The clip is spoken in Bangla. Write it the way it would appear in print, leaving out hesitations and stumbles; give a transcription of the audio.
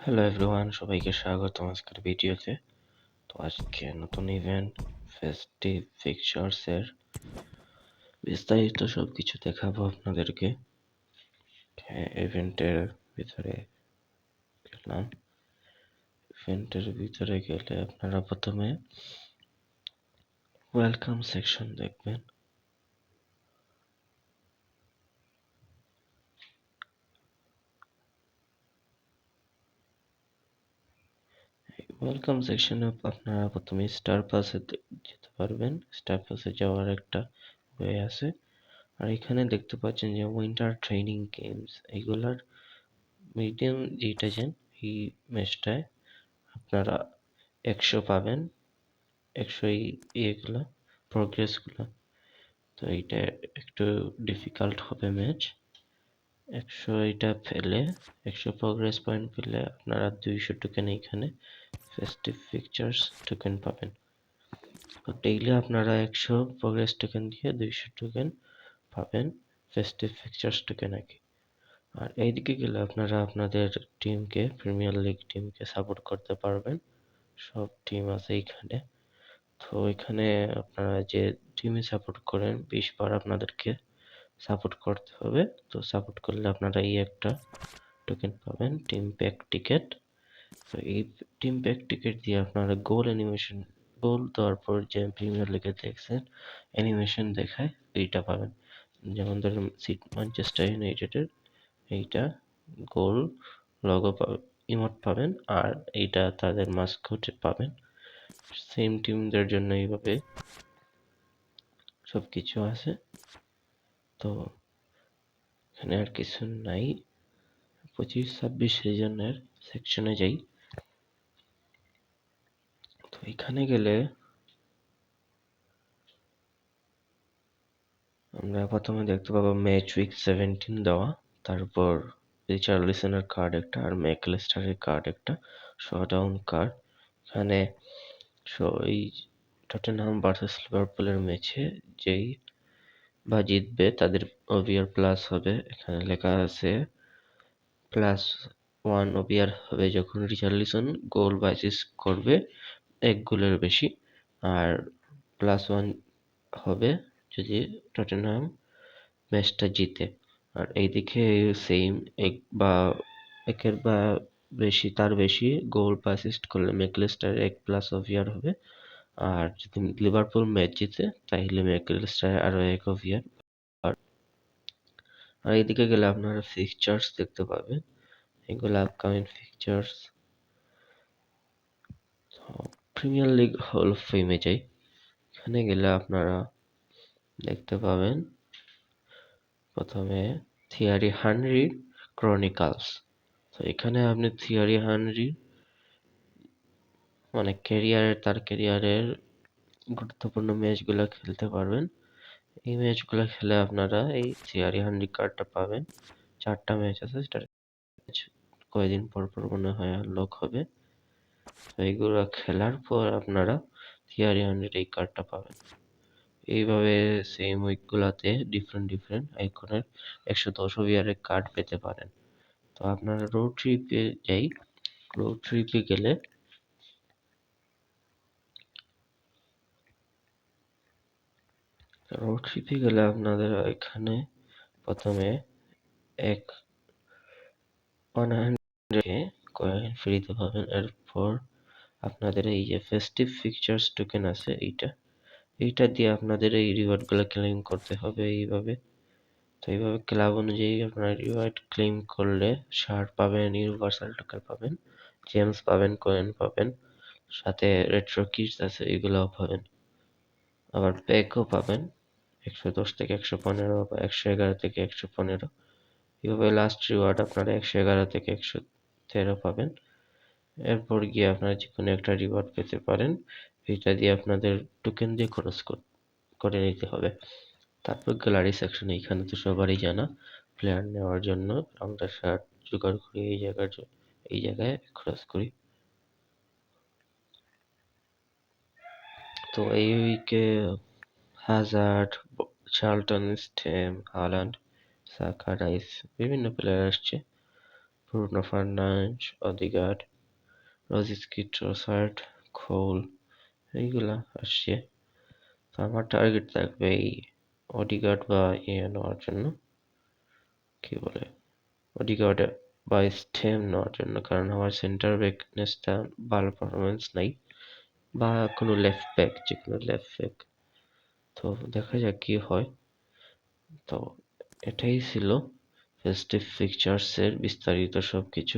হ্যালো এভরিওয়ান, সবাইকে স্বাগতম আজকের ভিডিওতে। তো আজকে নতুন ইভেন্ট ফেস্টিভ ফিকচার্স এর বিস্তারিত সবকিছু দেখাবো আপনাদেরকে। ইভেন্টের ভিতরে গেলাম। ইভেন্টের ভিতরে গেলে আপনারা প্রথমে ওয়েলকাম সেকশন দেখবেন। ওয়েলকাম সেকশনে আপনারা প্রথমে স্টার পাসে যেতে পারবেন। স্টার পাসে যাওয়ার একটা ওয়ে আছে। আর এখানে দেখতে পাচ্ছেন যে উইন্টার ট্রেনিং গেমস, এগুলার মিডিয়াম যেটা যেন এই ম্যাচটায় আপনারা 100 পাবেন। 100 ইয়েগুলা প্রোগ্রেসগুলা। তো এইটা একটু ডিফিকাল্ট হবে ম্যাচ। 100 এটা পেলে 100 প্রোগ্রেস পয়েন্ট পেলে আপনারা 200 টোকেন এইখানে ফেস্টিভ পিকচার্স টোকেন পাবেন। তো ডেইলি আপনারা 100 প্রোগ্রেস টোকেন দিয়ে 200 টোকেন পাবেন ফেস্টিভ পিকচার্স টোকেন আগে। আর এইদিকে গেলে আপনারা আপনাদের টিমকে, প্রিমিয়ার লিগ টিমকে সাপোর্ট করতে পারবেন। সব টিম আছে এইখানে। তো এখানে আপনারা যে টিমে সাপোর্ট করেন 20 বার আপনাদেরকে সাপোর্ট করতে হবে। তো সাপোর্ট করলে আপনারা এই একটা টোকেন পাবেন, টিম প্যাক টিকেট। তো এই টিম প্যাক টিকেট দিয়ে আপনারা গোল অ্যানিমেশন, গোল দেওয়ার পর যে প্রিমিয়ার লিগে দেখছেন অ্যানিমেশন দেখায় এইটা পাবেন। যেমন ধরুন ম্যানচেস্টার ইউনাইটেডের এইটা গোল লগো ইমোট পাবেন, আর এইটা তাদের মাস্কট পাবেন। সেম টিমদের জন্য এইভাবে সবকিছু আছে। তো এখানে আর কিছু নাই। 25-26 সিজনের সেকশনে যাই। তো এখানে গেলে আমরা প্রথমে দেখতে পাবো ম্যাচ উইক 17 দেওয়া, তারপর রিচার্লিসনের কার্ড একটা, আর ম্যাকঅ্যালিস্টারের কার্ড একটা, শোডাউন কার্ড। এখানে এই টটেনহাম ভার্সেস লিভারপুলের ম্যাচে যেই বা জিতবে তাদের ওভিআর প্লাস হবে। এখানে লেখা আছে +1 ওভিআর হবে যখন রিচার্লিসন গোল বা অ্যাসিস্ট করবে 1 গোলের বেশি, আর +1 হবে যদি টটেনহাম ম্যাচটা জিতে। আর এইদিকে সেম এক বা একের বা বেশি, তার বেশি গোল বা অ্যাসিস্ট করলে ম্যাকঅ্যালিস্টারের 1+ ওভিআর হবে। আর যদি লিভারপুল ম্যাচ জিতে তাহলে ম্যাকঅ্যালিস্টারের আরো 1 ওভিআর। আর এইদিকে গেলে আপনারা ফিকচার্স দেখতে পাবেন, এগুলো upcoming ফিকচার্স। Premier league hall of ফেমে যাই। এখানে গেলে আপনারা দেখতে পাবেন প্রথমে থিয়ারি হানরি ক্রনিকালস। তো এখানে আপনি থিয়ারি হানরি মানে তার ক্যারিয়ারের গুরুত্বপূর্ণ ম্যাচগুলো খেলতে পারবেন। এই ম্যাচগুলো খেলে আপনারা এই থিয়ারি হানরি কার্ডটা পাবেন। 4টা ম্যাচ আছে, সেটা কয়েকদিন পর পর মনে হয় আনলক হবে। তো এইগুলো খেলার পর আপনারা থিয়ারি হানরির এই কার্ডটা পাবেন। এইভাবে সেম উইকগুলাতে ডিফারেন্ট আইকনের 110 ওভিআরের কার্ড পেতে পারেন। তো আপনারা রোড ট্রিপে যাই। রোড ট্রিপে গেলে আপনাদের এখানে প্রথমে 100 কয়েন ফ্রিতে পাবেন। এরপর আপনাদের এই যে ফেস্টিভ ফিকচার্স টোকেন আছে এইটা দিয়ে আপনাদের এই রিওয়ার্ড গুলো ক্লেম করতে হবে এইভাবে। তো এইভাবে ক্লাব অনুযায়ী আপনারা রিওয়ার্ড ক্লেম করলে শার্ট পাবেন, ইউনিভার্সাল টোকেন পাবেন, জেমস পাবেন, কয়েন পাবেন, সাথে রেট্রো কিটস আছে এগুলাও পাবেন। আবার প্যাকও পাবেন 110 থেকে 115 বা 111 থেকে 115। এভাবে লাস্ট রিওয়ার্ড আপনারা 111 থেকে 113 পাবেন। এরপর গিয়ে আপনারা যেকোনো একটা রিওয়ার্ড পেতে পারেন। এটা দিয়ে আপনাদের টোকেন দিয়ে খরচ করে নিতে হবে। তারপর গ্যালারি সেকশন, এইখানে তো সবারই জানা, প্লেয়ার নেওয়ার জন্য আমরা শার্ট জোগাড় করি এই জায়গায় খরচ করি। তো এই উইকে হ্যাজার্ড, চার্লটন, স্টেম, হালান্ড, সাকা, রাইস বিভিন্ন প্লেয়ার আসছে। Bruno Fernandes, Odegaard, Rosicky, Trossard, Cole এইগুলা আসছে। তো আমার টার্গেট থাকবে এই অডিগার্ড বা নেওয়ার জন্য, কি বলে, অডিগার্ড বা স্টেম নেওয়ার জন্য, কারণ আমার সেন্টার ব্যাকনেসটা ভালো পারফরমেন্স নাই, বা কোনো লেফট ব্যাক, যে কোনো লেফট ব্যাক। তো দেখা যাক কি হয়। তো এটাই ছিল ফেস্টিভ ফিকচার্স এর বিস্তারিত সবকিছু।